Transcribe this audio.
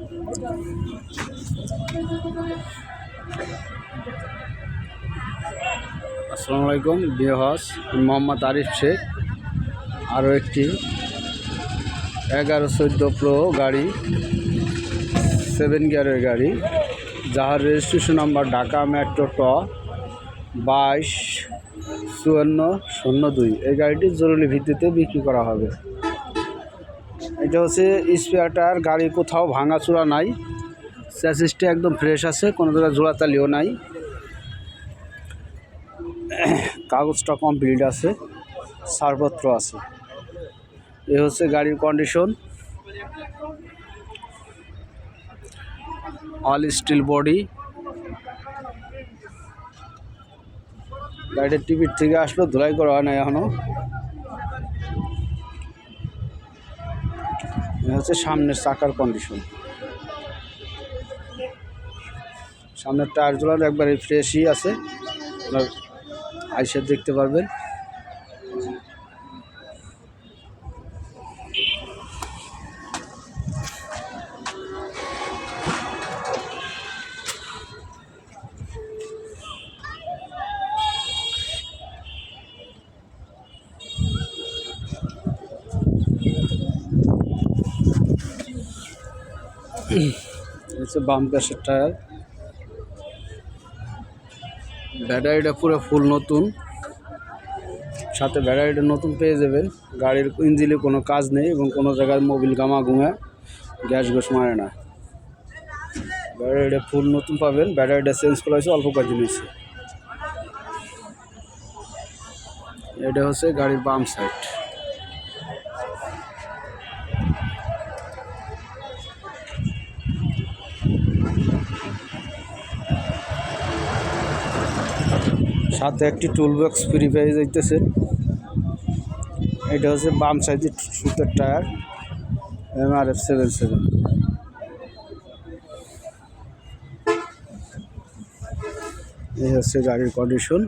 আসসালামু আলাইকুম ভিউয়ার্স, মোহাম্মদ আরিফ শেখ। আরও একটি 1114 প্রো গাড়ি, 7 গিয়ারের গাড়ি, যার রেজিস্ট্রেশন নাম্বার ঢাকা মেট্রো ট 225402। এই গাড়িটি জরুরি ভিত্তিতে বিক্রি করা হবে। এটা হচ্ছে স্পেয়ার টায়ার, গাড়ি কোথাও ভাঙাচোরা নাই, চ্যাসিসটা একদম ফ্রেশ আছে, কোনো জায়গায় জোড়াতালিও নাই, কাগজটা কমপ্লিট আছে, ছাড়পত্র আছে। এ হচ্ছে গাড়ির কন্ডিশন। All steel body. গাড়ির টিকিট থেকে আসলো, ধুলাই করা হয় না এখনো। এ হচ্ছে সামনের চাকার কন্ডিশন। সামনের টায়ার জোড়ানো একবারে ফ্রেশই আছে, আপনার আইসা দেখতে পারবেন। হচ্ছে বাম পাশের টায়ার। ব্যাটারিটা পুরো ফুল নতুন, সাথে ব্যাটারিটা নতুন পেয়ে যাবেন। গাড়ির ইঞ্জিনে কোনো কাজ নেই এবং কোনো জায়গায় মোবিল গামা ঘুমা গ্যাস গোস মারে না। ব্যাটারিটা ফুল নতুন পাবেন। ব্যাটারিটা চেঞ্জ করা হয়েছে অল্প কয়েকদিন হয়েছে। এটা হচ্ছে গাড়ির বাম সাইড। সাথে একটি টুল বক্স ফ্রি পেয়ে যাইতেছে। এটা হচ্ছে বাম সাইডের সুতের টায়ার, MRF 77। এই হচ্ছে গাড়ির কন্ডিশন।